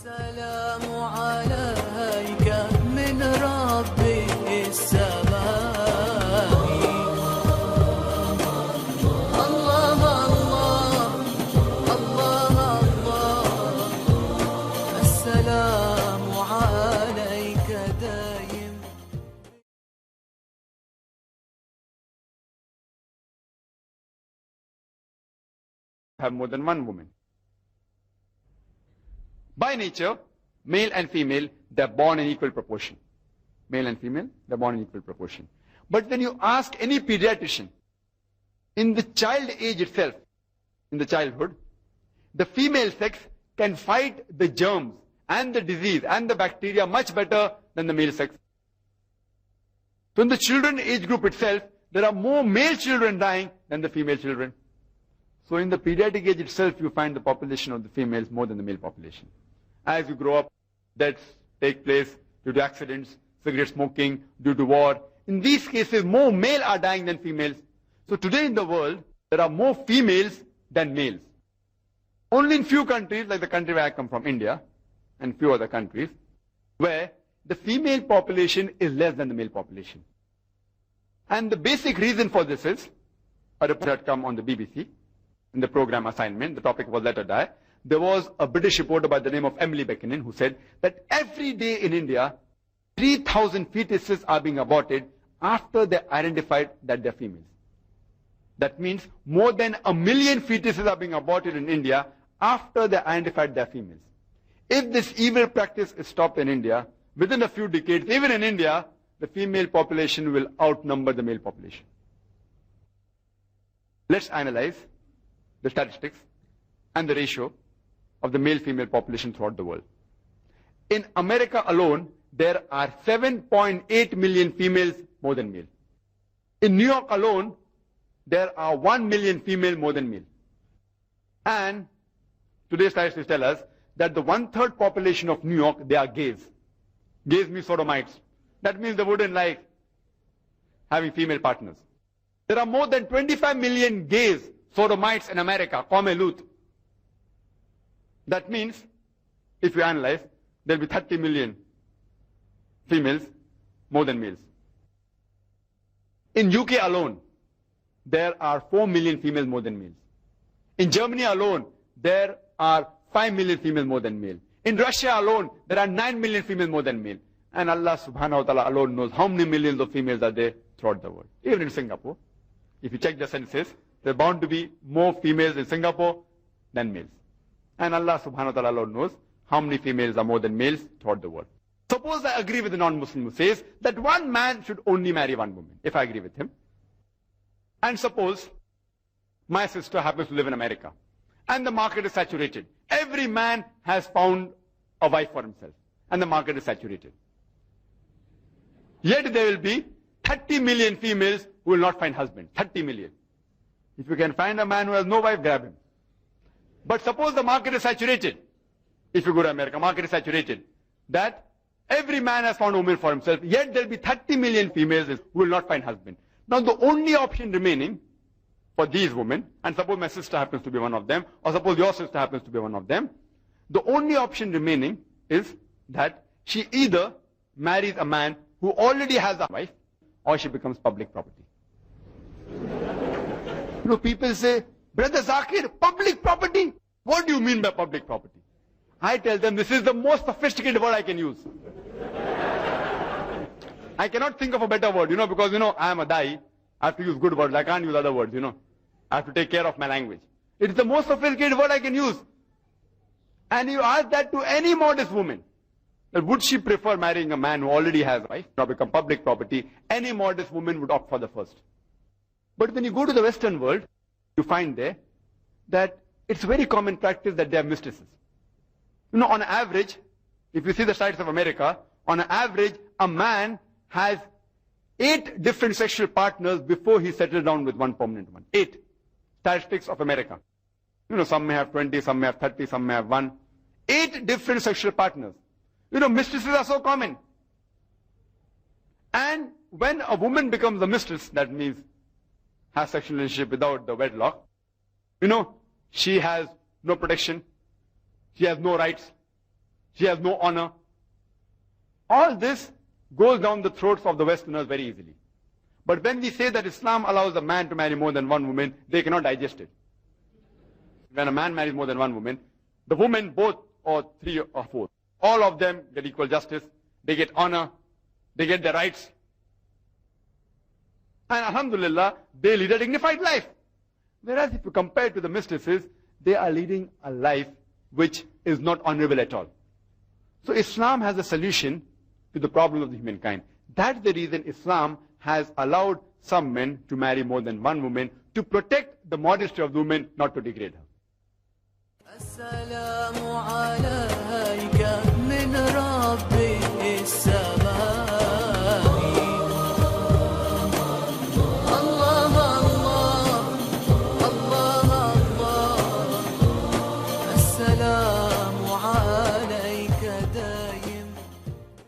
السلام عليك من ربي السماء الله الله الله الله السلام عليك دايم. Have more than one woman. By nature, male and female, they're born in equal proportion. Male and female, they're born in equal proportion. But when you ask any pediatrician, in the child age itself, in the childhood, the female sex can fight the germs and the disease and the bacteria much better than the male sex. So in the children age group itself, there are more male children dying than the female children. So in the pediatric age itself, you find the population of the females more than the male population. As you grow up, deaths take place due to accidents, cigarette smoking, due to war. In these cases, more male are dying than females. So today in the world, there are more females than males. Only in few countries, like the country where I come from, India, and few other countries, where the female population is less than the male population. And the basic reason for this is, a report had come on the BBC, in the program assignment, the topic was Let Her Die. There was a British reporter by the name of Emily Beckonen who said that every day in India, 3,000 fetuses are being aborted after they identified that they're females. That means more than 1 million fetuses are being aborted in India after they identified they're females. If this evil practice is stopped in India, within a few decades, even in India, the female population will outnumber the male population. Let's analyze the statistics and the ratio of the male-female population throughout the world. In America alone, there are 7.8 million females more than male. In New York alone, there are 1 million female more than male. And today's statistics tell us that the 1/3 population of New York, they are gays. Gays means sodomites. That means they wouldn't like having female partners. There are more than 25 million gays, sodomites in America, Qawm Lut. That means, if you analyze, there will be 30 million females more than males. In UK alone, there are 4 million females more than males. In Germany alone, there are 5 million females more than male. In Russia alone, there are 9 million females more than male. And Allah subhanahu wa ta'ala alone knows how many millions of females are there throughout the world. Even in Singapore, if you check the census, there are bound to be more females in Singapore than males. And Allah subhanahu wa ta'ala alone knows how many females are more than males throughout the world. Suppose I agree with the non-Muslim who says that one man should only marry one woman, if I agree with him. And suppose my sister happens to live in America, and the market is saturated. Every man has found a wife for himself, and the market is saturated. Yet there will be 30 million females who will not find husband. 30 million. If you can find a man who has no wife, grab him. But suppose the market is saturated. If you go to America, market is saturated. That every man has found a woman for himself, yet there will be 30 million females who will not find husband. Now the only option remaining for these women, and suppose my sister happens to be one of them, or suppose your sister happens to be one of them, the only option remaining is that she either marries a man who already has a wife, or she becomes public property. You know, people say, Brother Zakir, public property? What do you mean by public property? I tell them this is the most sophisticated word I can use. I cannot think of a better word, because, I am a Dai. I have to use good words. I can't use other words, I have to take care of my language. It is the most sophisticated word I can use. And you ask that to any modest woman, that would she prefer marrying a man who already has a wife, now become public property? Any modest woman would opt for the first. But when you go to the Western world, you find there that it's very common practice that they have mistresses. On average, if you see the sites of America, on average, a man has 8 different sexual partners before he settles down with one permanent one. 8. Statistics of America. Some may have 20, some may have 30, some may have 1. 8 different sexual partners. Mistresses are so common. And when a woman becomes a mistress, that means has sexual relationship without the wedlock, she has no protection, she has no rights, She has no honor. All this goes down the throats of the Westerners very easily. But when we say that Islam allows a man to marry more than one woman, they cannot digest it. When a man marries more than one woman, the women, both or three or four, all of them get equal justice, they get honor, they get their rights. And alhamdulillah, they lead a dignified life. Whereas if you compare to the mistresses, they are leading a life which is not honorable at all. So Islam has a solution to the problem of the humankind. That's the reason Islam has allowed some men to marry more than one woman to protect the modesty of the woman, not to degrade her. السلام عليك